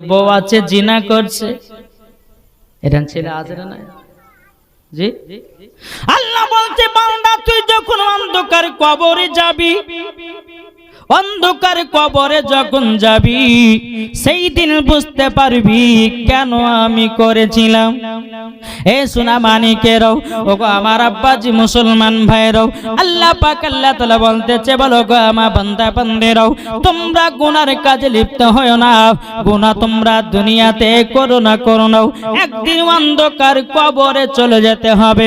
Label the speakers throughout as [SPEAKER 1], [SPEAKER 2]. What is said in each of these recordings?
[SPEAKER 1] বউ আছে জিনা করছে, এটা ছেলে আছে না? জি, আল্লাহ বলতে বান্দা তুই যখন অন্ধকার কবরে যাবি, অন্ধকার কবরে যখন যাবি সেই দিন বুঝতে পারবি কেন আমি করেছিলাম। এ সোনা মানিকেরাও, ওগো আমার আব্বাজি মুসলমান ভাইরাও, আল্লাহ পাক আল্লাহ তাআলা বলতেছে, বলো গো আমার বান্দা বান্দেরাও, তোমরা গুনার কাজে লিপ্ত হয়ো না। গুনাহ তোমরা দুনিয়াতে করো না, একদিন অন্ধকার কবরে চলে যেতে হবে।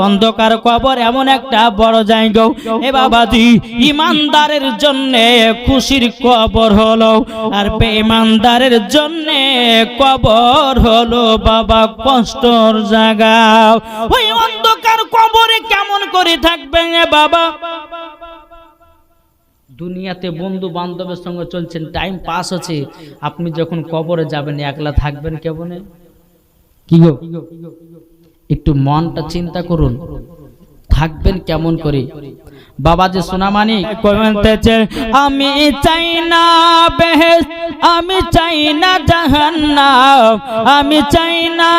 [SPEAKER 1] অন্ধকার কবর এমন একটা বড় জায়গা, এ বাবাজি ইমানদারের জন্য খুশির কবর হলো, আর বেঈমানদারের জন্য কবর হলো বাবা কষ্টর জায়গা। ওই অন্ধকার কবরে কেমন করে থাকবেন বাবা? দুনিয়াতে বন্ধু বান্ধবের সঙ্গে চলছেন, টাইম পাস আছে, আপনি যখন কবরে যাবেন একলা থাকবেন কেমনে? কি গো, একটু মনটা চিন্তা করুন, থাকবেন কেমন করে? বাবা যে সোনামানি কইতেছে, আমি চাই না বেহেশত, আমি চাই না জাহান্নাম, আমি চাই না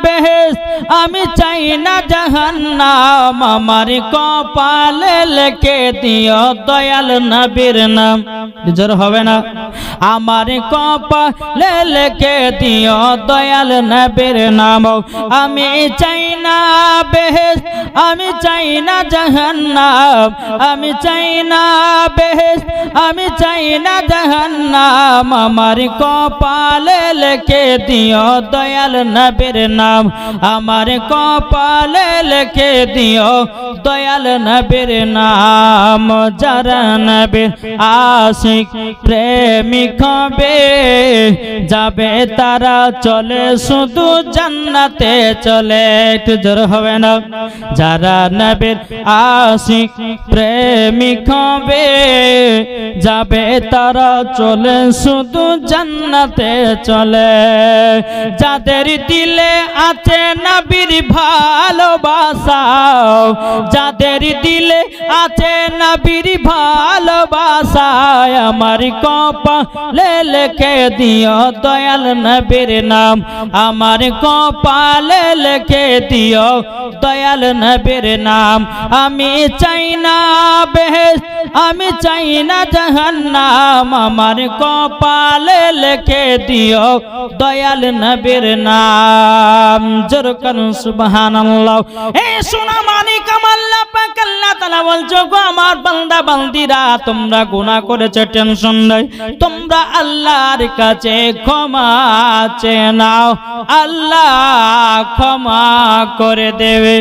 [SPEAKER 1] বেহেশত, আমি চাই না জাহান্নাম, আমার কপালে লিখে দিও দয়াল নবীর নাম। জোর হবে না? আমার কপালে লিখে দিও দয়াল নবীর নাম। আমি চাই না বেহেশত, আমি চাই না জাহান্নাম, আমি চাই না বেহেশত, আমি চাই না জাহান্নাম, আমার কপালে লিখে দিও দয়াল নবীর নাম, আমার কপালে লিখে দিও দয়াল নবীর নাম। যারা নবীর আশিক প্রেমিক হবে, যাবে তারা চলে শুধু জান্নাতে চলে। একটু জোর হবে না? যারা নবীর আশিক প্রেমিক হবে, যাবে তারা চলে শুধু জান্নাতে চলে। যাদের দিলে আছে নবীর ভালোবাসা, যাদের দিলে আছে নবীর ভালোবাসা, আমার কপালে লিখে দিও দয়াল নবীর নাম, আমার কপালে লিখে দিও দয়াল নবীর নাম। আমি চাই না বেহেশত, আমি চাই না জাহান্নাম, আমার কপালে লিখে দিও দয়াল নবীর নাম। জোর করুন সুবহানাল্লাহ। এই সোনা মানিক আল্লাহ পাক আল্লাহ তাআলা বলছো, গো আমার বান্দা বান্দিরা, তোমরা গুনাহ করেছো টেনশন নাই, তোমরা আল্লাহর কাছে ক্ষমা চেয়ে নাও, আল্লাহ ক্ষমা করে দেবে।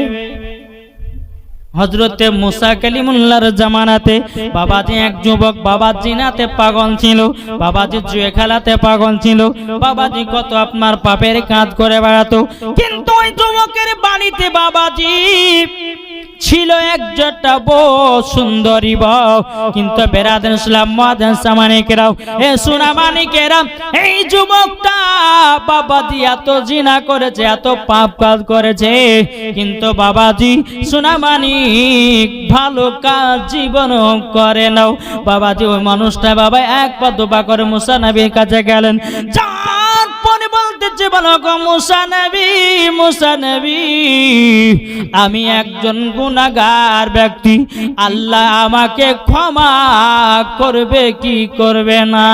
[SPEAKER 1] হযরতে মুসা কালিমুল্লাহর জামানাতে বাবাজি এক যুবক, বাবা জিনাতে পাগল ছিল, বাবাজি জুয়ে খেলাতে পাগল ছিল, বাবাজি কত আপনার পাপের কাজ করে বেড়াতো। কিন্তু ওই যুবকের বাড়িতে বাবাজি ছিল একজোটা বউ, সুন্দরী বউ। কিন্তু বেরাদার ইসলাম মুআজ্জিন সামানিকেরাও, এ সোনা মানিকেরা, এই যুবকটা বাবাজি এত জিনা করেছে, এত পাপ কাজ করেছে, কিন্তু বাবাজি সোনা মানিক ভালো কাজ জীবন করে নাও। বাবাজি ওই মানুষটা বাবা এক পা দুপা করে মুসা নবীর কাছে গেলেন, যার পরে বলতেছে, বলো গো মুসা নবী, মুসা নবী, আমি একজন গুনাহগার ব্যক্তি, আল্লাহ আমাকে ক্ষমা করবে কি করবে না?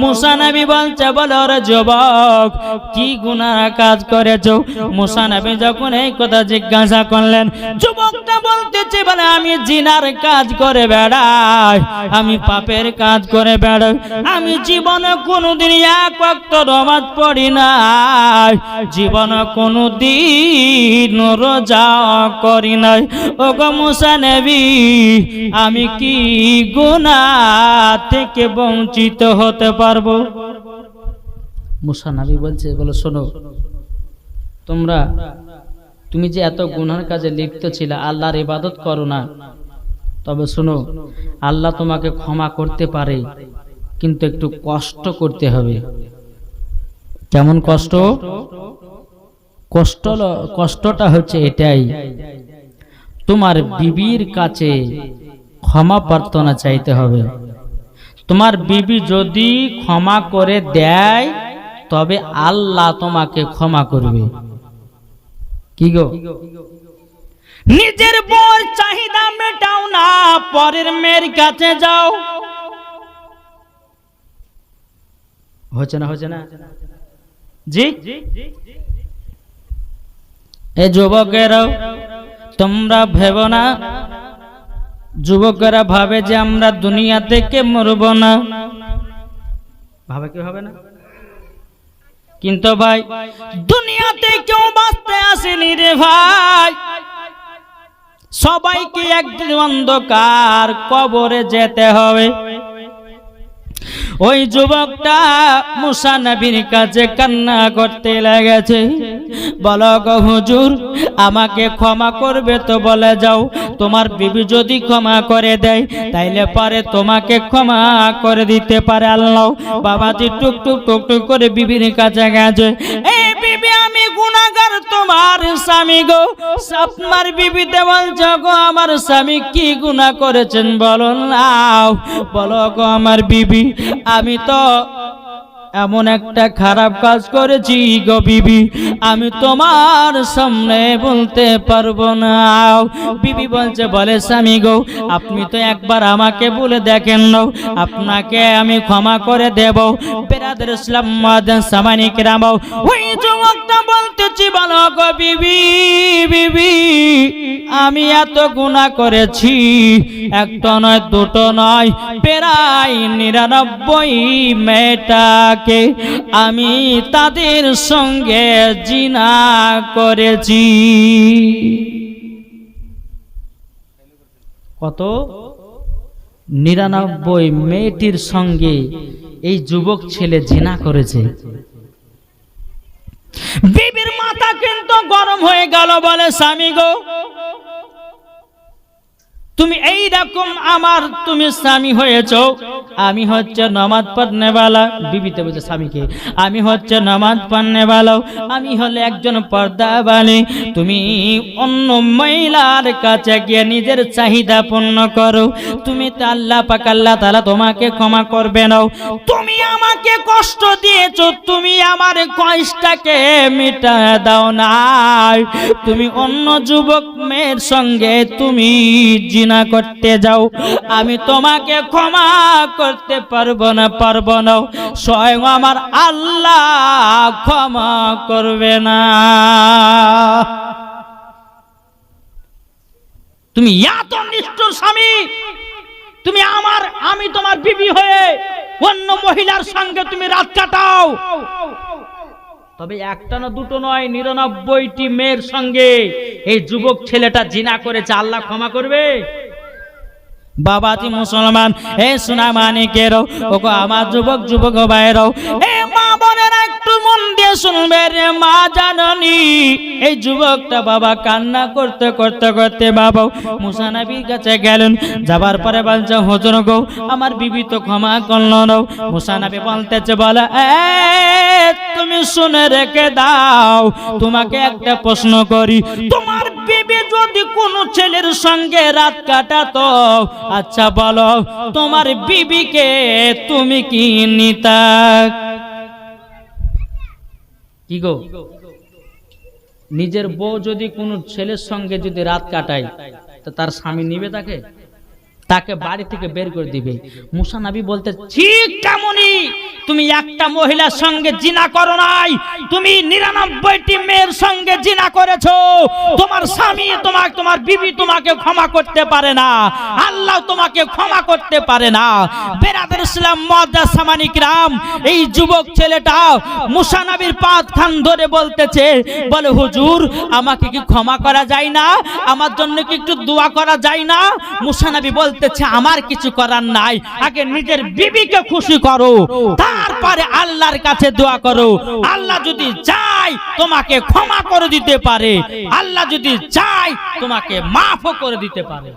[SPEAKER 1] মুসা নবী বলছে, বলো রে যুবক, কি গুনাহ কাজ করেছো? মুসা নবী যখন এই কথা জিজ্ঞাসা করলেন, যুবকটা বলতেছে, বলে আমি জিনার কাজ করে বেড়াই, আমি পাপের কাজ করে বেড়াই, আমি জীবনে কোনোদিন এক ওয়াক্ত নামাজ পড়ি নাই, জীবনে কোনোদিন রোজা করি নাই। ওগো মুসা নবী, আমি কি গুনাহ থেকে বঞ্চিত হতে পারবো? মুসা নবী বলছে, বলো শোনো, তুমি যে এত গুনার কাজে লিপ্ত ছিলে, আল্লাহর ইবাদত করো না, তবে শোনো, আল্লাহ তোমাকে ক্ষমা করতে পারে, কিন্তু একটু কষ্ট করতে হবে। কেমন কষ্ট? কষ্টটা হচ্ছে এটাই, তোমার বিবির কাছে ক্ষমা প্রার্থনা চাইতে হবে। তোমার বিবি যদি ক্ষমা করে দেয় তবে আল্লাহ তোমাকে ক্ষমা করবে। কি গো, নিজের বউর চাহিদা মেটাও না, পরের মেয়ের কাছে যাও। হচ্ছে না, হচ্ছে না জি? এই যুবকেরাও তোমরা ভেবো না, যুবকেরা ভাবে যে আমরা দুনিয়া থেকে মরব না, ভাবে কি হবে না? কিন্তু ভাই দুনিয়াতে কেউ বাঁচতে আসেনি রে ভাই, সবাইকে একদিন অন্ধকার কবরে যেতে হবে। ওই যুবকটা মুসা নবীর কাছে কান্না করতে লেগেছে, বলো গো হুজুর আমাকে ক্ষমা করবে তো বলে যাও, তোমার বিবি যদি ক্ষমা করে দেয় তাইলে পারে তোমাকে ক্ষমা করে দিতে পারে আল্লাহ। বাবাজি টুকটুক টুকটুক করে বিবির কাছে গেছে, এই বিবি আমি গুনাহগার তোমার স্বামী গো। আপনার বিবিতে বলছো গো আমার স্বামী কি গুনাহ করেছেন বলো না, বলো গো আমার বিবি আমি তো এমন একটা খারাপ কাজ করেছি গো বিবি, আমি তোমার সামনে বলতে পারবো না। বিবি বলছে, বলে স্বামী গো আপনি তো একবার আমাকে বলে দেখেন না, আপনাকে আমি ক্ষমা করে দেব। বেরাদের ইসলাম মুআজ্জিন সামানি কিরাম, ওই যুবকটা বলতেছি, বলো গো বিবি, বিবি আমি এত গুনাহ করেছি, একটা নয় দুটো নয়, প্রায় 99 মেয়েটাকে আমি তাদের সঙ্গে জিনা করেছি। কত? 99 মেয়েটির সঙ্গে এই যুবক ছেলে জিনা করেছে। বিবির মাথা কিন্তু গরম হয়ে গেল, বলে স্বামী গো তুমি এই রকম আমার তুমি স্বামী হয়েছো, আমি হচ্ছে নামাজ পড়নেওয়ালা। বিবিতে বলছে স্বামীকে, আমি হচ্ছে নামাজ পড়নেওয়ালা, আমি হলে একজন পর্দাবালী, তুমি অন্য মহিলার কাছে গিয়ে নিজের চাহিদা পূর্ণ করো, তুমি তো আল্লাহ পাক আল্লাহ তাআলা তোমাকে ক্ষমা করবে না। তুমি আমাকে কষ্ট দিয়েছো, তুমি আমার কষ্টটাকে মিটা দাও না, তুমি অন্য যুবক মেয়ের সঙ্গে তুমি জিনা করতে যাও, আমি তোমাকে ক্ষমা করতে পারবো না, পারবো না, স্বয়ং আমার আল্লাহ ক্ষমা করবে না। তুমি এত নিষ্ঠুর স্বামী, তুমি আমি তোমার বিবি হয়ে অন্য মহিলার সঙ্গে তুমি রাত কাটাও, তবে একটা না দুটো নয় 99টি মেয়ের সঙ্গে এই যুবক ছেলেটা জিনা করেছে, আল্লাহ ক্ষমা করবে? বাবাজি মুসলমান, এ সোনা মানিকেরও, ওগো আমার যুবক যুবক ভাইরাও, এ মা বোনেরা একটু মন দিয়ে শুনবে রে মা জাননী। এই যুবকটা বাবা কান্না করতে করতে করতে বাবা মুসা নবীর কাছে গেলেন, যাবার পরে বলছে হুজুর গো আমার বিবি তো ক্ষমা করলো না। মুসা নবী বলতেছে, বলে তুমি শুনে রেখে দাও, তোমাকে একটা প্রশ্ন করি, তোমার বিবি যদি কোনো ছেলের সঙ্গে রাত কাটাতো, আচ্ছা বলো তোমার বিবিকে তুমি কি নিতা? কি গো, নিজের বউ যদি কোনো ছেলের সঙ্গে যদি রাত কাটায় তো তার স্বামী নিবে তাকে? তাকে বাড়ি থেকে বের করে দিবে। মুসা নবী বলতে, ঠিক তেমনই তুমি একটা মহিলার সঙ্গে জিনা করো নাই, তুমি 99টি মেয়ের সঙ্গে জিনা করেছো, তোমার স্বামী তোমার বিবি তোমাকে ক্ষমা করতে পারে না, আল্লাহ তোমাকে ক্ষমা করতে পারে না। বেরাদের ইসলাম মুআজ্জিন সামানি কিরাম, এই যুবক ছেলেটা মুসা নবীর পাদ খান ধরে বলতেছে, বলে হুজুর আমাকে কি ক্ষমা করা যায় না, আমার জন্য কি একটু দোয়া করা যায় না? মুসা নবী বলতেছে, আমার কিছু করার নাই, আগে নিজের বিবিকে খুশি করো, তারপরে আল্লাহর কাছে দোয়া করো, আল্লাহ যদি চায় তোমাকে ক্ষমা করে দিতে পারে, আল্লাহ যদি চায় তোমাকে মাফও করে দিতে পারে।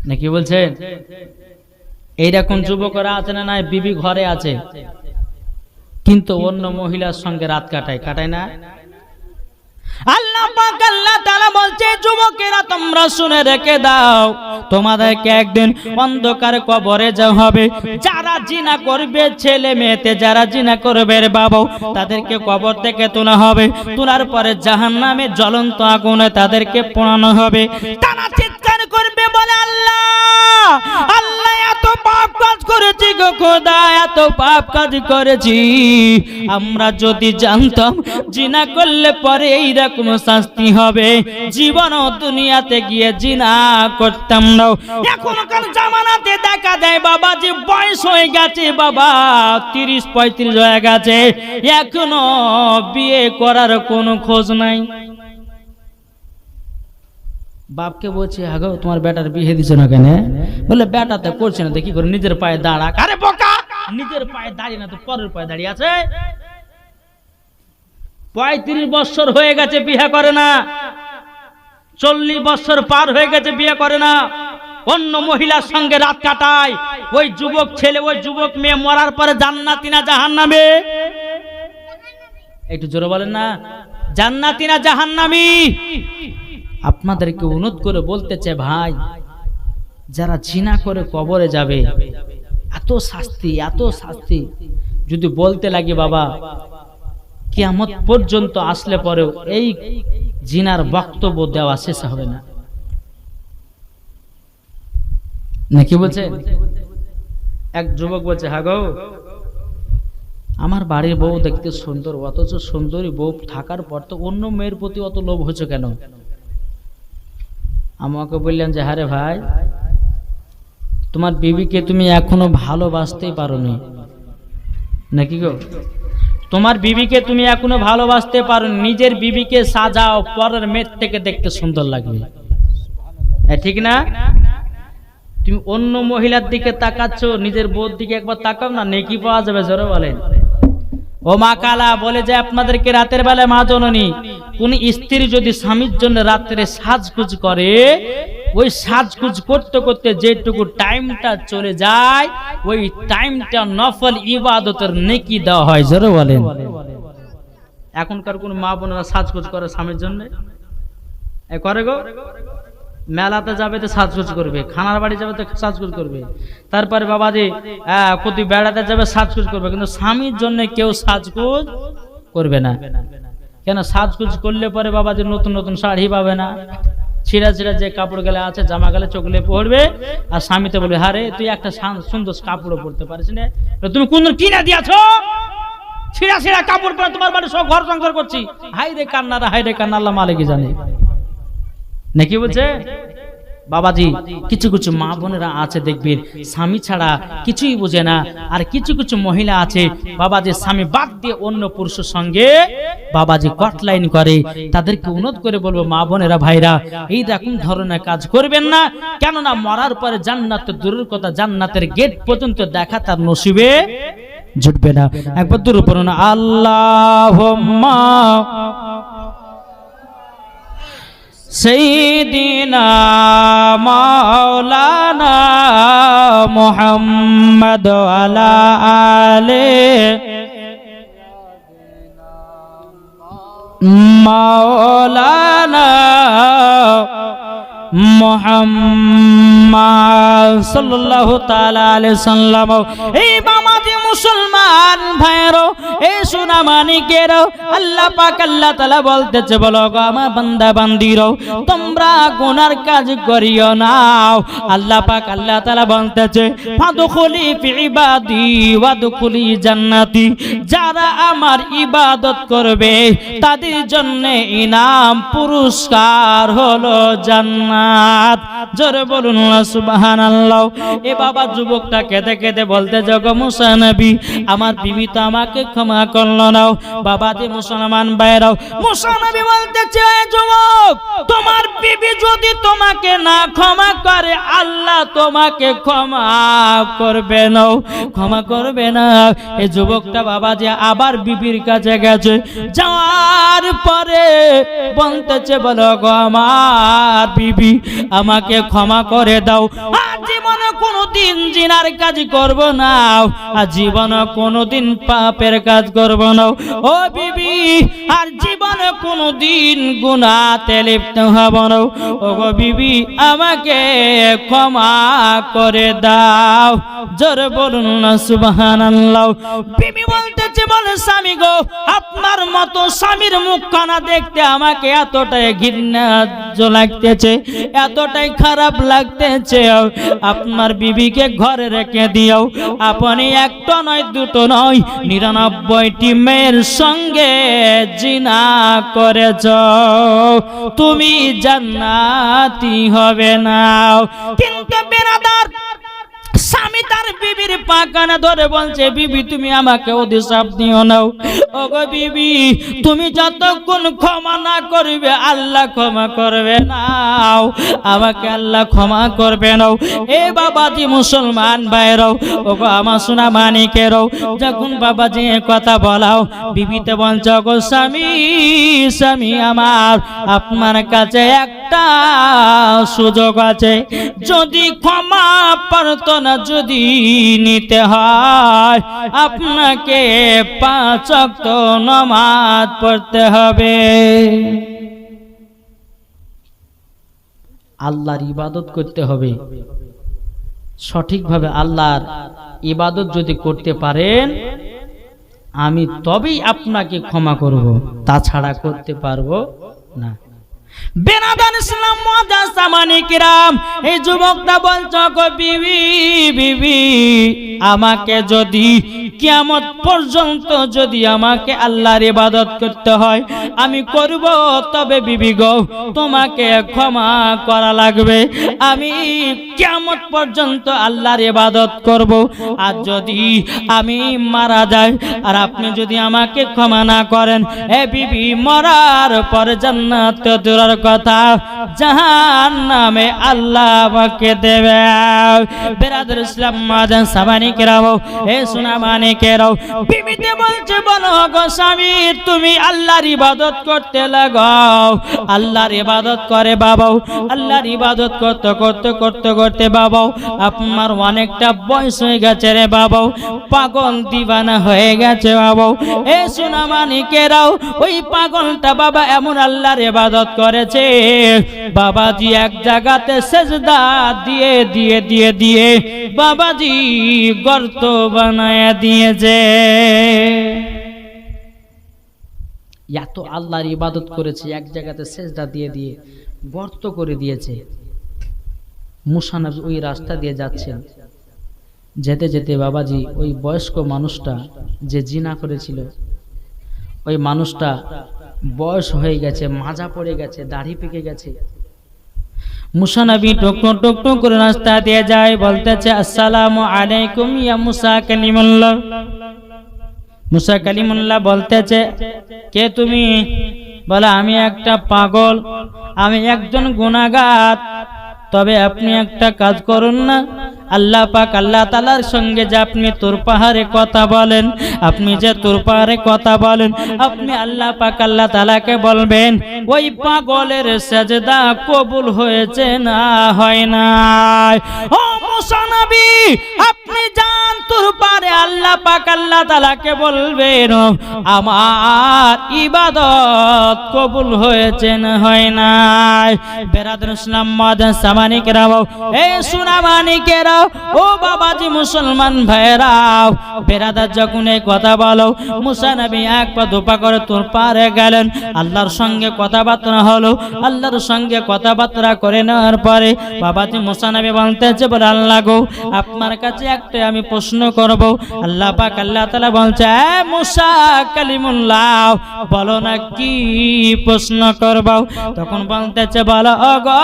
[SPEAKER 1] নাকি বলছেন? এইরকম যুবকরা আছে না নাই, বিবি ঘরে আছে কিন্তু অন্য মহিলার সঙ্গে রাত কাটায় না। আল্লাহ আল্লাহ পাক আল্লাহ তাআলা বলছে যুবকেরা তোমরা শুনে রেখে দাও তোমাদেরকে একদিন অন্ধকার কবরে যাওয়া হবে যারা জিনা করবে ছেলে মেয়েতে যারা জিনা করবে রে বাবা তাদেরকে কবর থেকে তোলা হবে তোলার পরে জাহান্নামে জ্বলন্ত আগুনে তাদেরকে পোড়ানো হবে তারা চিৎকার করবে বলে আল্লাহ আল্লাহ এত পাপ কাজ করেছি গো খোদা এত পাপ কাজ করেছি আমরা যদি জানতাম জিনা করলে পরে এইরকম শাস্তি হবে জীবন ও দুনিয়াতে গিয়ে জিনা করতাম না এখনকার জামানাতে দেখা যায় বাবা যে বয়স হয়ে গেছে বাবা 30-35 হয়ে গেছে এখনো বিয়ে করার কোনো খোঁজ নাই বাপকে বলছে আগো তোমার বেটার বিয়ে দিছো না কেন বলে বেটা তো করছে না দেখি করে নিজের পায়ে দাঁড়াক আরে বোকা নিজের পায়ে দাঁড়িয়ে না তো পরের পায়ে দাঁড়িয়ে আছে 35 বছর হয়ে গেছে বিয়ে করে না 40 বছর পার হয়ে গেছে বিয়ে করে না অন্য মহিলার সঙ্গে রাত কাটায় ওই যুবক ছেলে ওই যুবক মেয়ে মরার পরে জান্নাতি না জাহান্নামে একটু জোরে বলেন না জান্নাতি না জাহান্নামী আপনাদেরকে অনুরোধ করে বলতে চাই ভাই যারা জিনা করে কবরে যাবে এত শাস্তি যদি বলতে লাগে বাবা কিয়ামত পর্যন্ত আসলে পরেও এই জিনার বক্তব্য দেওয়া শেষ হবে না নাকি বলছে এক যুবক বলছে হ্যাঁ গো আমার বাড়ির বউ দেখতে সুন্দর অথচ সুন্দরী বউ থাকার পর তো অন্য মেয়ের প্রতি অত লোভ হচ্ছে কেন আমাকে বললেন যে আরে ভাই তোমার বিবিকে তুমি এখনো ভালোবাসতেই পারোনি নাকি গো তোমার বিবিকে তুমি এখনো ভালোবাসতে পারোনি নিজের বিবিকে সাজাও পরের মেয়ের থেকে দেখতে সুন্দর লাগবে ঠিক না তুমি অন্য মহিলার দিকে তাকাচ্ছ নিজের বউর দিকে একবার তাকাও না নেকি পাওয়া যাবে জোরে বলেন ও মা কালা বলে যে আপনাদেরকে রাতের বেলায় মা জননী কোন স্ত্রী যদি স্বামীর জন্য রাত্রে সাজগুজ করে ওই সাজগুজ করতে করতে যেটুকু টাইমটা চলে যায় ওই টাইমটা নফল ইবাদতের নেকি দেওয়া হয় জোরে বলেন এখনকার কোন মা বোনেরা সাজগুজ করে স্বামীর জন্য করে গো মেলাতে যাবে তো সাজগুজ করবে খানার বাড়ি যাবে তো সাজগুজ করবে তারপরে বাবাজি কোথাও বেড়াতে যাবে সাজগুজ করবে কিন্তু স্বামীর জন্য কেউ সাজগুজ করবে না কেন সাজগুজ করলে পরে বাবাজি নতুন নতুন শাড়ি পাবে না ছিঁড়া যে কাপড় গেলে আছে জামা গেলে চোখলে পড়বে আর স্বামীতে বলবে হারে তুই একটা সুন্দর কাপড়ও পরতে পারিস না তুমি কোন কিনা দিয়েছো ছিঁড়া কাপড় পরে তোমার বাড়ি সব ঘর সংসার করছি হাই রে কান্না আল্লাহ মালিকই জানে নাকি বলছে বাবাজি কিছু কিছু মা বোনেরা আছে দেখবেন স্বামী ছাড়া কিছুই বোঝে না আর কিছু কিছু মহিলা আছে বাবাজি স্বামী বাদ দিয়ে অন্য পুরুষের সঙ্গে বাবাজি কটলাইন করে তাদেরকে অনুরোধ করে বলবো মা বোনেরা ভাইরা এই রকম ধরনের কাজ করবেন না কেননা মরার পরে জান্নাত দূরের কথা জান্নাতের গেট পর্যন্ত দেখা তার নসিবে জুটবে না একবার দূর পড়ুন আল্লাহুম্মা سيدنا مولانا محمد وعلى آله مولانا মুহাম্মদ সাল্লাল্লাহু তাআলা আলাইহি সাল্লাম এই বামাজি মুসলমান ভাইরো এই সোনা মানিকেরো আল্লাহ পাক আল্লাহ তাআলা বলতেছে বলো গো আমার বান্দা বান্দিরো তোমরা গুনার কাজ করিও না আল্লাহ পাক আল্লাহ তাআলা বলতেছে ফাদখুলি ফি ইবাদি ওয়াদখুলি জান্নাতি যারা আমার ইবাদত করবে তাদের জন্য ইনাম পুরস্কার হলো জান্নাত জোরে বলুন সুবহানাল্লাহ এ বাবা যুবকটা কেঁদে কেঁদে বলতে জগ মুসা নবী আমার বিবি তো আমাকে ক্ষমা করলো না বাবা যে মুসলমান ভাইরাও মুসা নবী বলতেছে এ যুবক তোমার বিবি যদি তোমাকে না ক্ষমা করে আল্লাহ তোমাকে ক্ষমা করবে না এই যুবকটা বাবা যে আবার বিবির কাছে গেছে যাওয়ার পরে বলতেছে বলো গো আমার বিবি আমাকে ক্ষমা করে দাও আর জীবনে কোনোদিন জিনার কাজ করব না আর জীবনে কোনোদিন পাপের কাজ কাজ করব না। ও বিবি, আর জীবনে কোনোদিন গুনাহতে লিপ্ত হব না। ও গো বিবি, আমাকে ক্ষমা করে দাও। জোরে বলুন না সুবহানাল্লাহ। বিবি বলতেছে, বলে স্বামী গো, আপনার মতো স্বামীর মুখখানা দেখতে আমাকে এতটাই ঘৃণা লাগতেছে, এতটাই খারাপ লাগতেছে, আপনার বিবিকে ঘরে রেখে দিও। আপনি একটা নয়, দুটো নয়, 99টি মেয়ের সঙ্গে জিনা করেছ, তুমি জান্নাতি হবে না। কিন্তু বেরাদার, স্বামী তার বিবির পা কানে ধরে বলছে, বিবি তুমি আমাকে অভিশাপ দিও না। ওগো বিবি, তুমি যতক্ষণ ক্ষমা না করবে আল্লাহ ক্ষমা করবে না, আমাকে আল্লাহ ক্ষমা করবে না। এ বাবাজি মুসলমান ভাইরাও, ওগো আমার সোনা মানিকেরাও, যখন বাবাজি কথা বলাও, বিবিতে বলছে, ওগো স্বামী, স্বামী আমার, আপনার কাছে একটা সুযোগ আছে, যদি ক্ষমা প্রার্থনা যদি নিতে হয়, আপনাকে 5 ওয়াক্ত নামাজ পড়তে হবে। আল্লাহর ইবাদত করতে হবে সঠিকভাবে। আল্লাহর ইবাদত যদি করতে পারেন, আমি তবেই আপনাকে ক্ষমা করব, তাছাড়া করতে পারবো না। বেনাদান ইসলাম মুআজ্জাজ সামানি কিরাম, এই যুবকটা বলছো, গো বিবি, বিবি আমাকে যদি কিয়ামত পর্যন্ত যদি আমাকে আল্লাহর ইবাদত করতে হয় আমি করব, তবে বিবি গো তোমাকে ক্ষমা করা লাগবে। আমি কিয়ামত পর্যন্ত আল্লাহর ইবাদত করব, আর যদি আমি মারা যাই আর আপনি যদি আমাকে ক্ষমা না করেন, এ বিবি মরার পর জান্নাত দূরের কথা জাহান্নামে আল্লাহ আমাকে দেবে। বেরাদর ইসলাম মুআজ্জাজ সামানি কিরাম, এ সোনা মানিকেরাও, বিবিতে বলছে, বলো গো স্বামী, তুমি আল্লাহর ইবাদত করতে লাগাও। আল্লাহর ইবাদত করে বাবাও, আল্লাহর ইবাদত করতে করতে করতে করতে বাবাও আপনার অনেকটা বয়স হয়ে গেছে রে বাবাও, পাগল দিবানা হয়ে গেছে বাবাও। এ সোনা মানিকেরাও, ওই পাগলটা বাবা এমন আল্লাহর ইবাদত করেছে, বাবাজি এক জায়গাতে সেজদা দিয়ে দিয়ে দিয়ে দিয়ে বাবাজি গর্ত বানায়া দিয়েছে। এত আল্লাহর ইবাদত করেছে, এক জায়গাতে সেজদা দিয়ে দিয়ে গর্ত করে দিয়েছে। মুসা নবী ওই রাস্তা দিয়ে যাচ্ছেন, যেতে যেতে বাবাজি ওই বয়স্ক মানুষটা যে জিনা করেছিল, ওই মানুষটা বয়স হয়ে গেছে, মাজা পড়ে গেছে, দাড়ি পেকে গেছে। মুসা নবী টুকটুক টুকটুক করে রাস্তা দিয়ে যায়, বলতেছে, আসসালামু আলাইকুম ইয়া মুসা কালিমুল্লাহ। মুসা কালিমুল্লাহ বলতেছে, কে তুমি? বলে, আমি একটা পাগল, আমি একজন গুনাহগার। তবে আপনি একটা কাজ করুন না, আল্লাহ পাক আল্লাহ তাআলার সঙ্গে যে আপনি তোর পাহাড়ে কথা বলেন, আপনি যে তোর পাহাড়ে কথা বলেন, আপনি আল্লাহ পাক আল্লাহ তাআলাকে বলবেন, ওই পাগলের সেজদা কবুল হয়েছে না হয় না। ও মুসা নবী, আপনি যান তোর পাহাড়ে, আল্লাহ পাক আল্লাহ তাআলাকে বলবেন, আমার ইবাদত কবুল হয়েছে না হয় না। বেরাদর ইসলাম মুআজ্জাজ সামানি কিরাম, এ সোনা মানিকেরা, ও বাবাজি মুসলমান ভাইরাও, বেরাদার যখন এই কথা বলো, মুসা নবী এক পা দুপা করে তোর পারে গেলেন, আল্লাহর সঙ্গে কথাবার্তা হলো। আল্লাহর সঙ্গে কথাবার্তা করে নেওয়ার পরে বাবাজি মুসা নবী বলতেছে, বলে আল্লাহ গো, আপনার কাছে একটা আমি প্রশ্ন করব। আল্লাহ পাক আল্লাহ তাআলা বলছে, এ মুসা কালিমুল্লাহ, বলো না কি প্রশ্ন করব? তখন বলতেছে, বলো ওগো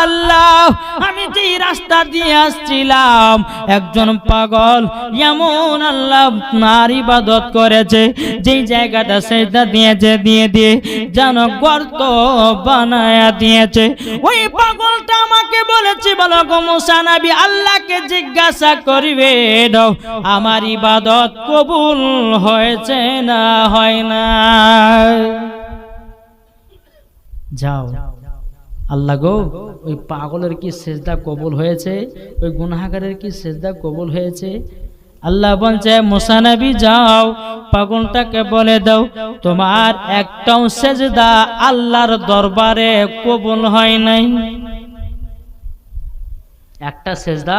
[SPEAKER 1] আল্লাহ, আমি যেই রাস্তা দিয়ে আসছিলাম, একজন পাগল এমন আল্লাহ আপনার ইবাদত করেছে, যেই জায়গাটা সেজদা দিয়েছে দিয়ে দিয়ে যেন গর্ত বানায়া দিয়েছে। ওই পাগলটা আমাকে বলেছে, বলো গো মুসা নবী, আল্লাহকে জিজ্ঞাসা করিবে আমার ইবাদত কবুল হয়েছে না হয় না। যাও, আল্লাহ গো, ওই পাগলের কি সেজদা কবুল হয়েছে, ওই গুনাহগারের কি সেজদা কবুল হয়েছে, আল্লাহ বলছে মুসা নবী যাও পাগলটাকে বলে দাও তোমার একটাও সেজদা আল্লাহর দরবারে কবুল হয় নাই। একটা সেজদা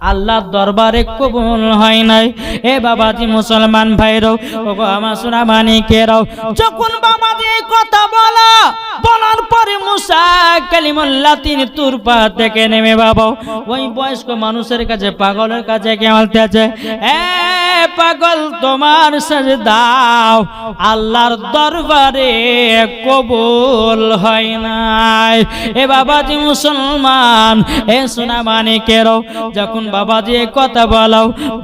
[SPEAKER 1] আল্লাহর দরবারে কবুল হয় নাই। এ বাবাজি মুসলমান ভাইরাও, ওগো আমার সোনা মানিকেরাও, যখন বাবাজি এই কথা বলার পরে মুসা কালিমুল্লাহ তিনি তুর পাহাড় থেকে নেমে বাবা ওই বয়স্ক মানুষের কাছে পাগলের কাছে কে বলতেছে, এ পাগল তোমার সেজদাও আল্লাহর দরবারে কবুল হয় নাই। এ বাবাজি মুসলমান, এ সোনা মানিকেরাও, যখন বাবাজি এই কথা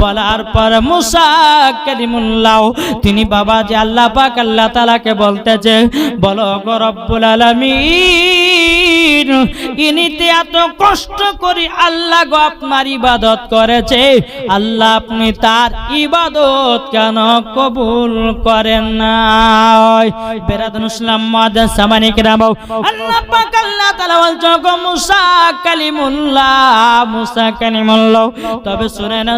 [SPEAKER 1] বলার পর মুসা কালিমুল্লাহ তিনি বাবাজি আল্লাহ পাক আল্লাহ তাআলাকে বলতেছে, বলো গো রব্বুল আলামিন, ইনিতে এত কষ্ট করে আল্লাহ গো আপনার ইবাদত করেছে, আল্লাহ আপনি তার ইবাদত কেন কবুল করেন না? বেরাদুন ইসলাম মাদান সামানিক রামাও, আল্লাহ পাক আল্লাহ তাআলা বলছো গো মুসা কালিমুল্লাহ, তবে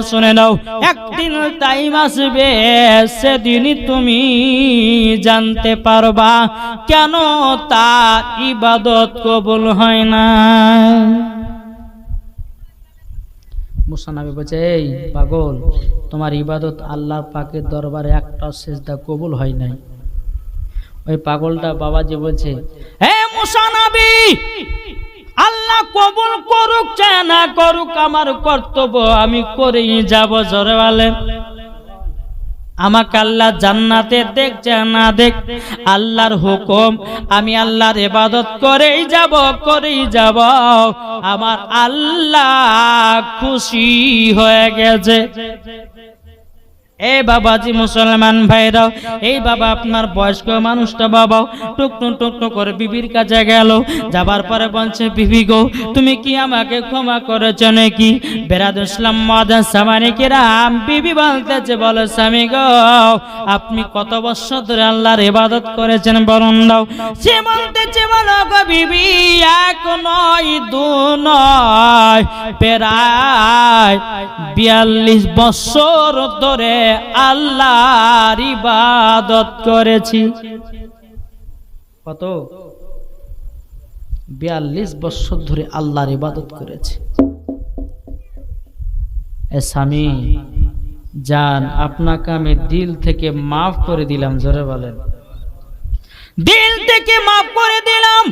[SPEAKER 1] শুনে নাও একদিন টাইম আসবে, সেদিনই তুমি জানতে পারবা কেন তার ইবাদত কবুল হয় না। মুসা নবী বলছে, এই পাগল তোমার ইবাদত আল্লাহর পাকের দরবারে একটা সিজদা কবুল হয় নাই। ওই পাগলটা বাবাজি বলছে, হে মুসা নবী, আল্লাহ কবুল করুক চায় না করুক, আমার কর্তব্য আমি করেই যাব। জোরে বলেন, আমাকে আল্লাহ জান্নাতে দেখছে না দেখ, আল্লাহর হুকুম আমি আল্লাহর ইবাদত করেই যাব। আমার আল্লাহ খুশি হয়ে গেছে। এ বাবাজি মুসলমান ভাইরাও, এই বাবা আপনার বয়স্ক মানুষটা বাবা টুকটুক করে বিবির কাছে গেল, যাবার পরে বলছে, বিবি গো তুমি কি আমাকে ক্ষমা করেছো নাকি? বেরাদুন ইসলাম মাদান সামানিকেরাম, বিবি বলতেছে, বলো স্বামী গো আপনি কত বছর ধরে আল্লাহর ইবাদত করেছেন বলুন দাও। সে বলতেছে, বলো গো বিবি, এক নয় দু নয় প্রায় 42 বছর ধরে আল্লাহর ইবাদত করেছি। কত? 42 বছর ধরে আল্লাহর ইবাদত করেছি। এ স্বামী জান, আপনাকে আমি দিল থেকে মাফ করে দিলাম। জোরে বলেন, দিল থেকে মাফ করে দিলাম।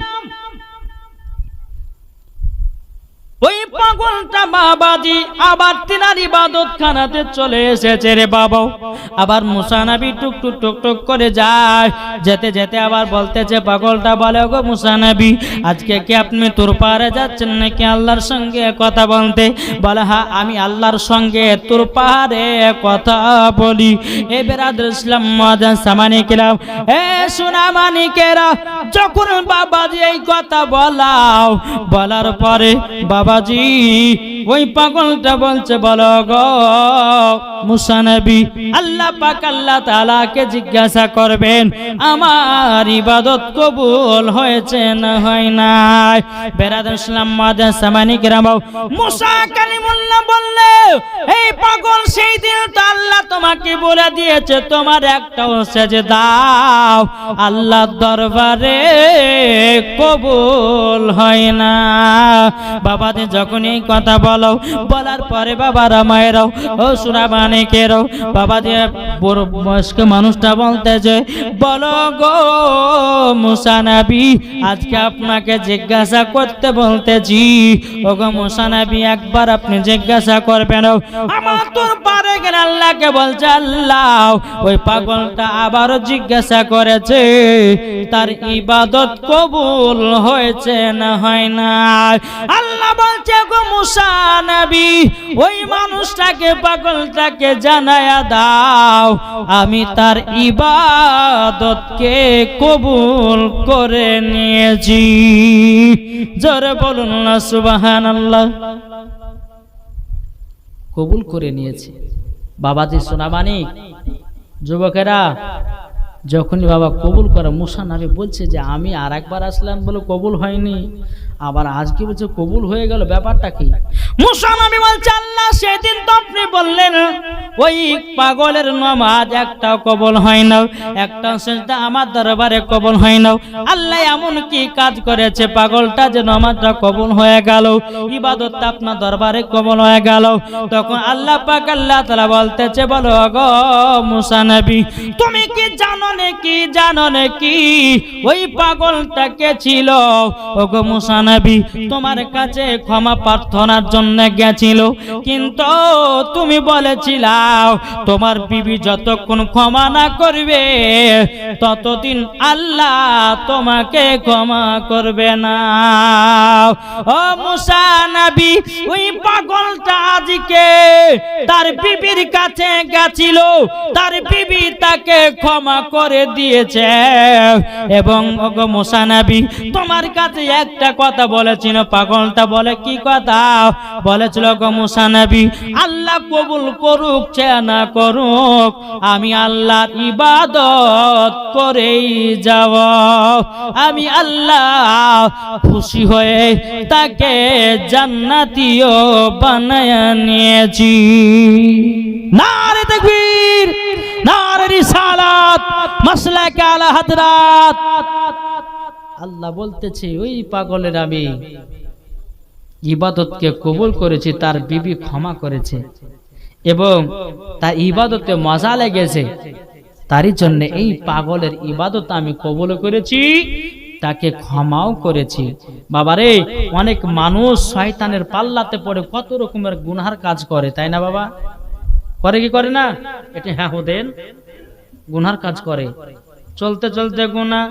[SPEAKER 1] ওই পাগলটা বাবাজি আবার তিনার ইবাদত খানাতে চলে এসেছে রে বাবা। আবার মুসা নবী টুক করে যায়, যেতে আবার বলতেছে, পাগলটা বলে, গো মুসা নবী আজকে কি আপনি তোর পাহাড়ে যাচ্ছেন নাকি আল্লাহর সঙ্গে কথা বলতে? বলে, হ্যাঁ আমি আল্লাহর সঙ্গে তোর পাহাড়ে কথা বলি। এ বেরাদুল ইসলাম মাদান সামানিকেরাম, এ সোনা মানিকেরা, যখন বাবাজি এই কথা বলার পরে বাবাজি ওই পাগলটা বলছে, বলো গো মুসা নবী, আল্লাহ পাক আল্লাহ তাআলাকে জিজ্ঞাসা করবেন আমার ইবাদত কবুল হয়েছে না হয় নাই। বেরাদুন ইসলাম মাদান সামানিকেরাম, মুসা কালিমুল্লাহ বললে, এই পাগল সেই দিন তো আল্লাহ তোমাকে বলে দিয়েছে তোমার একটাও সেজদা আল্লাহর দরবারে কবুল হয় না। বাবাজি যখন এই কথা বলার পরে বাবারা মায়েরাও, ও সোনা মানিকেরাও, বাবাজি বড় বয়স্ক মানুষটা বলতেছে, বলো গো মুসা নবী আজকে আপনাকে জিজ্ঞাসা করতে বলতেছি। ও গো মুসা নবী একবার আপনি জিজ্ঞাসা করবেন। আমার তোর পারে গেলে আল্লাহকে বলছে, আল্লাহ ওই পাগলটা আবারও জিজ্ঞাসা করেছে তার ইবাদত কবুল হয়েছে না হয় না। আল্লাহ বলছে, গো মুসা নবী ওই মানুষটাকে পাগলটাকে জানায়া দাও আমি তার ইবাদতকে কবুল করে নিয়েছি। জোরে বলুন না সুবহানাল্লাহ। কবুল করে নিয়েছি। বাবাজি সোনা মানিক, যুবকেরা যখনই বাবা কবুল করে, মুসা নবী বলছে যে আমি আর একবার আসলাম বলে কবুল হয়নি, আবার আজকে বলছে কবুল হয়ে গেল, ব্যাপারটা কি? মুসা নবী বলছে আল্লাহ সেদিন তো আপনি বললেন ওই পাগলের নামাজ একটা কবুল হয় না, একটা সিজদা আমার দরবারে কবুল হয় না। আল্লাহ এমন কি কাজ করেছে পাগলটা যে নামাজটা কবুল হয়ে গেল, ইবাদতটা আপনার দরবারে কবুল হয়ে গেল? তখন আল্লাহ পাক আল্লাহ তাআলা বলতেছে বলো গো মুসা নবী তুমি কি জানো নাকি ওই পাগলটা কে ছিল? ওগো মুসা নবী তোমার কাছে ক্ষমা প্রার্থনার জন্য গেছিল, কিন্তু তুমি বলেছিলা তোমার বিবি যতক্ষণ ক্ষমা না করবে ততদিন আল্লাহ তোমাকে ক্ষমা করবে না। ও মুসা নবী ওই পাগলটা আজকে তার বিবির কাছে গেছিল, তার বিবি তাকে ক্ষমা করে দিয়েছে। এবং ওগো মুসা নবী তোমার কাছে একটা কথা বলেছিল, পাগলটা বলে কি কথা বলেছিল গো মুসা নবী? আল্লাহ কবুল করুক না করুক আমি আল্লাহর ইবাদত করেই যাব, আমি আল্লাহ খুশি হয়ে তাকে জান্নাতীও বানায়া নিয়েছি। নারে তাকবীর, নারে রিসালাত, মাসলাকে আলা হাদরাত। আল্লাহ বলতেছে ওই পাগলের আমি ইবাদতকে কবুল করেছি, তার বিবি ক্ষমা করেছে এবং তার ইবাদতে মজা লেগেছে, তারই জন্য এই পাগলের ইবাদত আমি কবুল করেছি, তাকে ক্ষমাও করেছি। বাবারে অনেক মানুষ শয়তানের পাল্লাতে পড়ে কত রকমের গুনার কাজ করে, তাই না বাবা? করে কি করে না? এটা হ্যাঁ দেন গুনার কাজ করে, চলতে চলতে গুনাহ।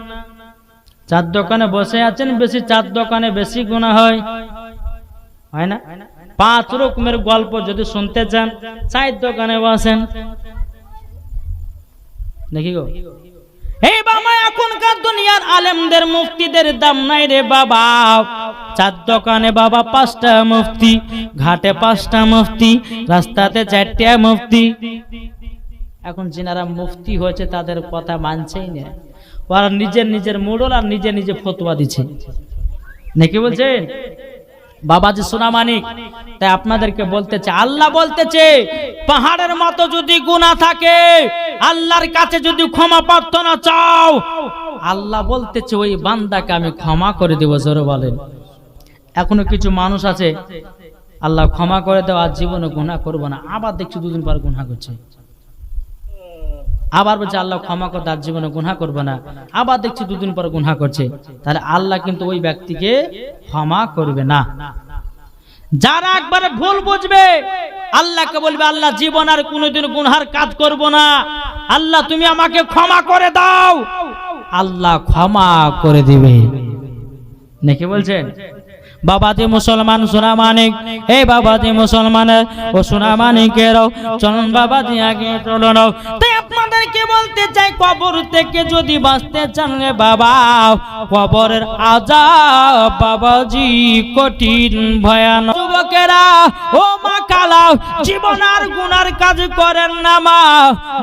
[SPEAKER 1] চার দোকানে বসে আছেন, বেশি চার দোকানে বেশি গুনাহ হয় না? 5 রকমের গল্প যদি শুনতে চান চার দোকানে বসেন দেখি গো। এই বাবা এখনকার দুনিয়ার আলেমদের মুফতিদের দাম নাই রে বাবা। চার দোকানে বাবা 5টা মুফতি, ঘাটে 5টা মুফতি, রাস্তাতে 4টা মুফতি। এখন যিনারা মুফতি হয়েছে তাদের কথা মানছেই না, ওরা নিজের মোড়ল আর নিজে ফতোয়া দিচ্ছে নাকি বলছেন বাবাজি সোনামানিক। তাই আপনাদেরকে বলতেছে আল্লাহ বলতেছে পাহাড়ের মতো যদি গুনাহ থাকে আল্লাহর কাছে যদি ক্ষমা প্রার্থনা চাও আল্লাহ বলতেছে ওই বান্দাকে আমি ক্ষমা করে দেব। জোরে বলেন। এখনো কিছু মানুষ আছে আল্লাহ ক্ষমা করে দেওয়া আর জীবনে গুনাহ করব না, আবার দেখছি 2 দিন পর গুনাহ করছে, আবার বলছে আল্লাহ ক্ষমা করে তার জীবনে গুনাহ করবে না, আবার দেখছি 2 দিন পর গুনাহ করছে। তাহলে আল্লাহ কিন্তু ওই ব্যক্তিকে ক্ষমা করবে না। যারা একবারে ভুল বুঝবে আল্লাহকে বলবে আল্লাহ জীবন আর কোনোদিন গুনার কাজ করব না, আল্লাহ তুমি আমাকে ক্ষমা করে দাও, আল্লাহ ক্ষমা করে দিবে নাকি বলছেন? বাবাজি মুসলমান সোনামানিক, এই বাবাজি মুসলমান ও সোনামানিকেরাও চলুন বাবাজি আগে চলুন। তাই আপনাদেরকে বলতে চাই কবর থেকে যদি বাঁচতে চান রে বাবা, কবরের আযাব বাবাজি কঠিন ভয়ানক। যুবকেরা ও মা কালাও জীবন আর গুনার কাজ করেন না মা,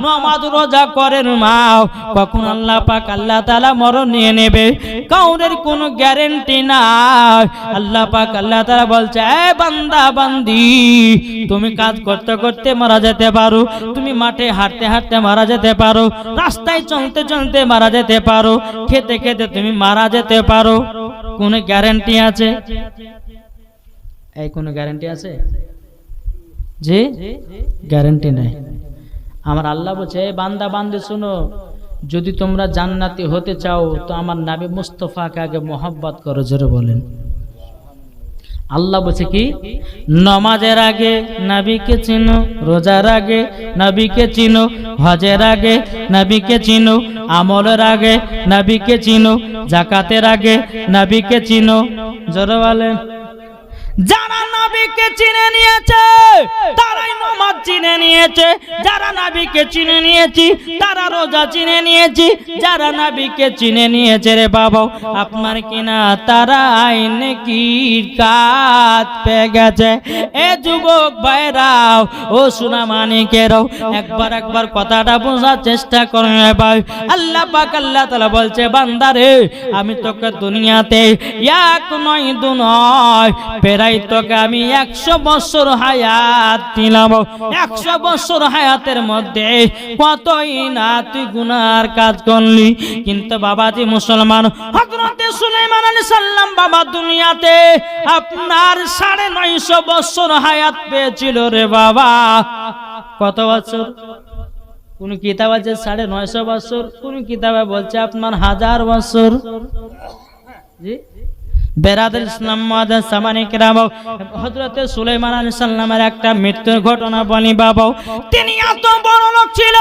[SPEAKER 1] নামাজ রোজা করেন মা, কখন আল্লাহ পাক আল্লাহ তাআলা মরণ নিয়ে নেবে কাউরের কোনো গ্যারান্টি নাই। আল্লাহ পাক আল্লাহ তাআলা বলছে এ বান্দা বান্দি তুমি কাজ করতে করতে মারা যেতে পারো, তুমি মাঠে হাঁটতে হাঁটতে মারা যেতে পারো, রাস্তায় চলতে চলতে মারা যেতে পারো, খেতে খেতে তুমি মারা যেতে পারো। কোনো গ্যারান্টি আছে? এই কোনো গ্যারান্টি আছে? জি গ্যারান্টি নাই। আমার আল্লাহ বলছে এই বান্দা বান্দি শুনো, যদি তোমরা জান্নাতি হতে চাও তো আমার নবী মুস্তাফাকে আগে মোহাব্বত করো। জোরে বলেন। আল্লাহ বলছে কি নামাজের আগে নবীকে চিনো, রোজার আগে নবীকে চিনো, হজের আগে নবীকে চিনো, আমলের আগে নবীকে চিনো, যাকাতের আগে নবীকে চিনো। জোরে বলেন। যারা নবীকে চিনে নিয়েছে তারাই নামাজ চিনে নিয়েছে, যারা নবীকে চিনে নিয়েছি তারা রোজা চিনে নিয়েছি, যারা নবীকে চিনে নিয়েছে রে বাবা আপনার কিনা তারাই নেকির কাজ পেয়ে গেছে। এ যুবক ভাইরাও ও সোনামানিকেরাও একবার কথাটা বোঝার চেষ্টা করুন ভাই। আল্লাহ পাক আল্লাহ তাআলা বলছে বান্দা রে আমি তোকে দুনিয়াতে 1 নয় 2 নয় প্রায় তোকে আমি 100 বছর হায়াত দিলাম, 100 বছর হায়াতের মধ্যে কতই না তুই গুনার কাজ করলি। কিন্তু বাবাজি মুসলমান, হযরতে সুলাইমান আলাইহিস সালাম বাবা দুনিয়াতে আপনার 950 বছর হায়াত পেয়েছিল রে বাবা। কত বছর? কোন কিতাব আছে 950 বছর, কোন কিতাবে বলছে আপনার 1000 বছর। জি বেরাদুল ইসলাম মুআদ্দাস সামানি কিরাম, হযরতে সুলাইমান আলাইহিস সালামের একটা মৃত্যুর ঘটনা বলি বাবা। তিনি এত বড় লোক ছিল,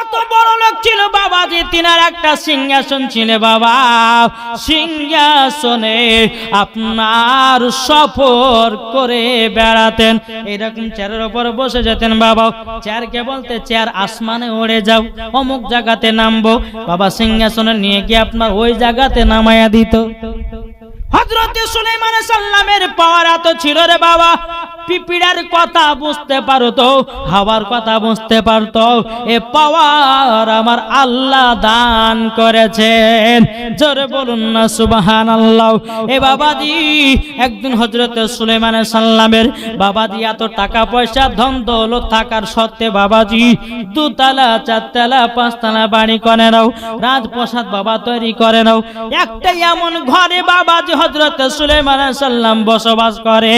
[SPEAKER 1] এত বড় লোক ছিল বাবাজি, তিনার একটা সিংহাসন ছিল বাবা। সিংহাসনে আপনার সফর করে বেড়াতেন, এরকম চেয়ারের উপর বসে যেতেন বাবা। চেয়ারকে বলতে চেয়ার আসমানে উড়ে যাও, অমুক জায়গাতে নামবো, বাবা সিংহাসনে নিয়ে গিয়ে আপনার ওই জায়গাতে নামায়া দিত। হযরতে সুলাইমান আলাইহিস সালামের পাওয়ার এত ছিল রে বাবা, পিপিড়ার কথা বুঝতে পারতো, হাওয়ার কথা বুঝতে পারতো। এ পাওয়ার আমার আল্লাহ দান করেছেন, জোরে বলুন না সুবহানাল্লাহ। এ বাবাজি একদিন হযরতে সুলাইমান আলাইহিস সালামের বাবাজি এত টাকা পয়সা ধন দৌলত থাকার সত্ত্বে বাবাজি 2 তলা 4 তলা 5 তলা বাড়ি করে নাও, রাজপ্রাসাদ বাবা তৈরি করে নাও। একটাই এমন ঘরে বাবাজি হযরতে সুলাইমান আলাইহিস সালাম বসবাস করে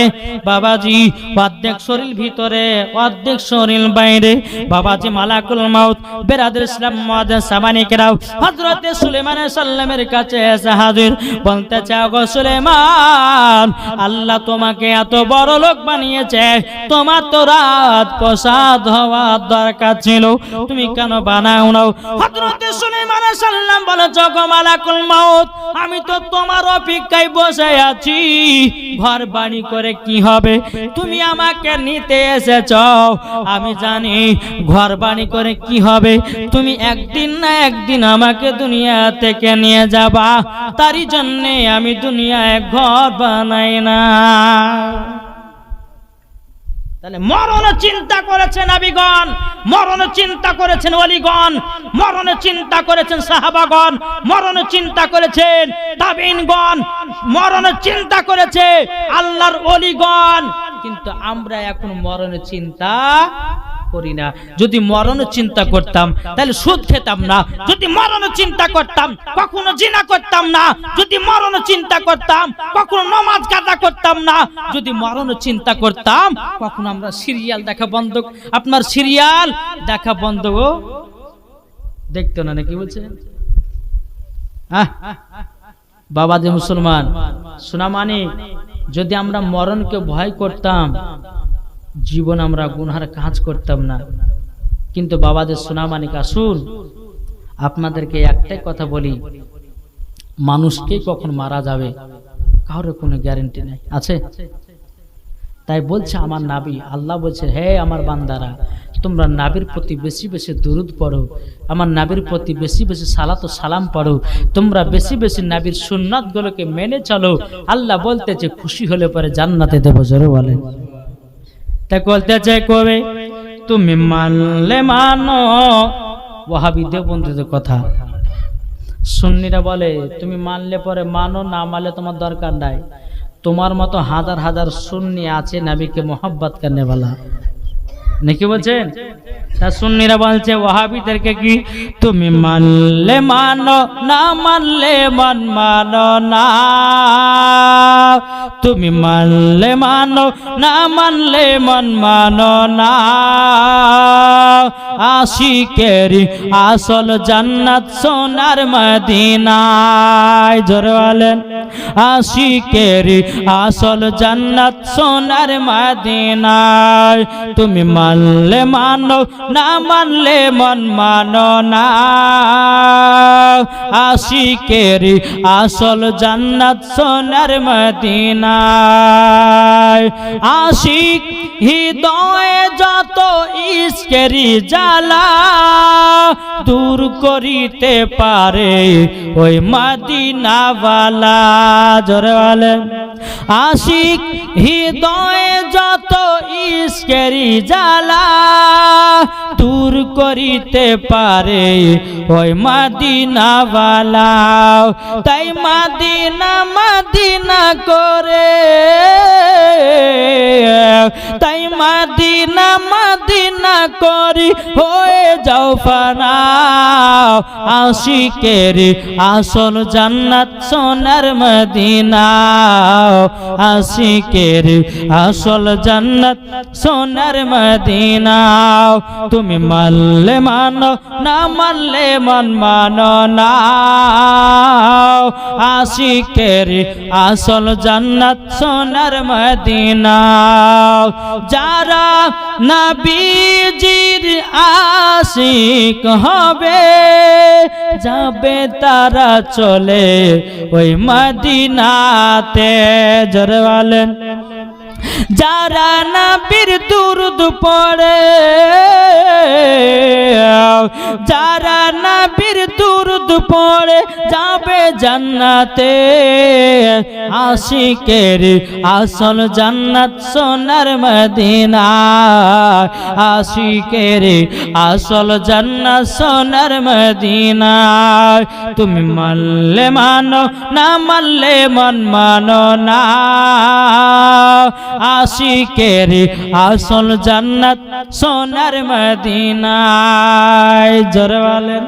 [SPEAKER 1] বাবাজি, অর্ধেক শরীর ভিতরে অর্ধেক শরীর বাইরে বাবাজি। মালাকুল মাউত বেরাদুল ইসলাম মুআদ্দাস সামানি কিরাম হযরতে সুলাইমান আলাইহিস সালামের কাছে এসে হাজির, বলতে চাও গো সুলাইমান, আল্লাহ তোমাকে এত বড় লোক বানিয়েছে, তোমার তো রাজপ্রাসাদ হওয়ার দরকার ছিল, তুমি কেন বানাও না? হযরতে সুলাইমান আলাইহিস সালাম বলে, জগো মালাকুল মাউত, আমি তো তোমার অপেক্ষায় বসে আছি, ঘর বাড়ি করে কি হবে? তুমি আমাকে নিতে এসেছ, আমি জানি ঘর বাড়ি করে কি হবে, তুমি একদিন না একদিন আমাকে দুনিয়া থেকে নিয়ে যাবা, তারই জন্য আমি দুনিয়ায় ঘর বানাই না। তাহলে মরণ চিন্তা করেছেন নবীগণ, মরণ চিন্তা করেছেন ওলিগণ, মরণ চিন্তা করেছেন সাহাবাগণ, মরণ চিন্তা করেছেন তাবিঈনগণ, মরণ চিন্তা করেছে আল্লাহর ওলিগণ। কিন্তু আমরা এখন মরণের চিন্তা করি না। যদি মরণ চিন্তা করতাম তাহলে সুদ খেতাম না, যদি মরণ চিন্তা করতাম কখনো জিনা করতাম না, যদি মরণ চিন্তা করতাম কখনো নামাজ কাজা করতাম না, যদি মরণ চিন্তা করতাম কখনো আমরা সিরিয়াল দেখা বন্ধ, আপনার সিরিয়াল দেখা বন্ধ দেখতো না। নাকি বলছে বাবাজি মুসলমান শোনা, মানে যদি আমরা মরণকে ভয় করতাম জীবন আমরা গুনার কাজ করতাম না। কিন্তু বাবাদের সোনামানিক আসুন, আপনাদেরকে একটাই কথা বলি, মানুষকে কখন মারা যাবে কারোর কোনো গ্যারান্টি নেই, আছে? তাই বলছে আমার নবী, আল্লাহ বলছে, হে আমার বান্দারা, তোমরা নবীর প্রতি বেশি বেশি দুরূদ পড়ো, আমার নবীর প্রতি বেশি বেশি সালাত ও সালাম পড়ো, তোমরা বেশি বেশি নবীর সুন্নাতগুলোকে মেনে চলো। আল্লাহ বলতেছে খুশি হলে পরে জান্নাতে দেব। জোরে বলেন। তাই বলতেছে কবে তুমি মানলে মানো, ওয়াহাবিদের বন্ধুদের কথা। সুন্নিরা বলে তুমি মানলে পরে মানো, না মানলে তোমার দরকার নাই। তোমার মতো হাজার হাজার সুন্নি আছে নবীকে মোহাব্বত করনে वाला, নাকি বলছেন? তা সুন্নিরা বলছে ওয়াহাবিদেরকে কি তুমি মানলে মানো, না মানলে মন মানো না, তুমি মানলে মানো, না মানলে মন মানো না, আশিকেরি আসল জান্নাত সোনার মদিনায়। জোরে বলেন, আশিকেরি আসল জান্নাত সোনার মদিনায়। তুমি মানলে মানো, না মানলে মন মানো না, আশিকেরি আসল জান্নাত সোনার মদিনায়। আশিক হৃদয়ে যত ইশকেরি জ্বালা দূর করিতে পারে ওই মদিনাওয়ালা। জোরে বলেন, আশিক হৃদয়ে যত ইশকেরি জ্বালা দূর করিতে পারে ওই মদিনাওয়ালা। তাই মদিনা মদিনা করে, তাই মদিনা মদিনা করি হয়ে যাও ফানা। আশিকের আসল জান্নাত সোনার মদিনা, আশিকের আসল জান্নাত সোনার মদিনা। তুমি মানলে মানো, না মানলে মন মানো না। আশিকের আসল জান্নাত সোনার মদিনা। যারা নবীজির আশিক হবে, যাবে তারা চলে ওই মদিনাতে। জোরে বলেন। যারা নবীর দুরূদ পড়ে, যারা নবীর দুরূদ পড়ে যাবে জান্নাতে। আশিকের আসল জান্নাত সোনার মদিনা, আশিকের আসল জান্নাত সোনার মদিনা। তুমি মানলে মানো, না মানলে মন মানো না। আশিকের আসল জান্নাত সোনার মদিনায়। জোরে বলেন।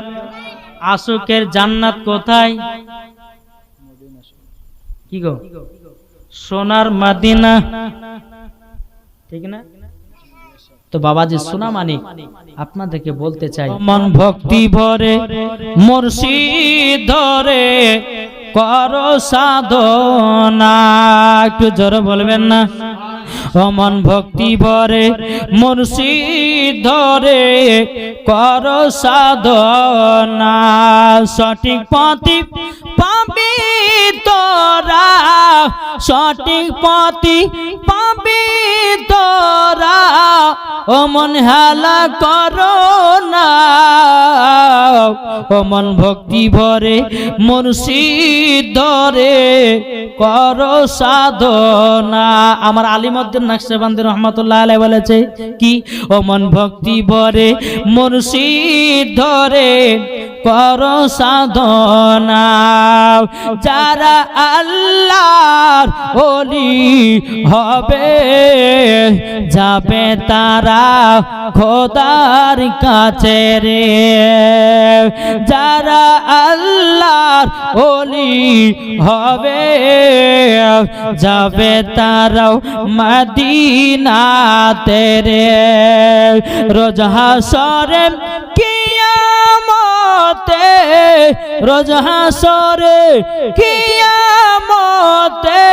[SPEAKER 1] আশিকের জান্নাত কোথায়? কি গো? সোনার মদিনা, ঠিক না? তো বাবাজি সোনা মানিক আপনাদেরকে বলতে চাই, মন ভক্তি ভরে মুর্শিদ ধরে করো সাধনা। একটু জোরে বলবেন না? অমন ভক্তি ভরে মুর্শিদ ধরে করো সাধনা। সঠিক পথে পাবি তোরা, সঠিক পথে পাবি তোরা। অমন হেলা করো না, অমন ভক্তি ভরে মুর্শিদ ধরে করো সাধনা। আমার আলিমউদ্দিন নকশবন্দি রহমাতুল্লাহ আলাইহি বলেছে কি? অমন ভক্তি ভরে মুর্শিদ ধরে করো সাধনা। যারা আল্লাহর ওলি হবে, যাবে তারা খোদার কাছে রে। যারা আল্লাহর ওলি হবে, যাবে তারাও মদিনাতে রে। রোজ হাসরে কিয়ামতে, রোজ হাসরে কিয়ামতে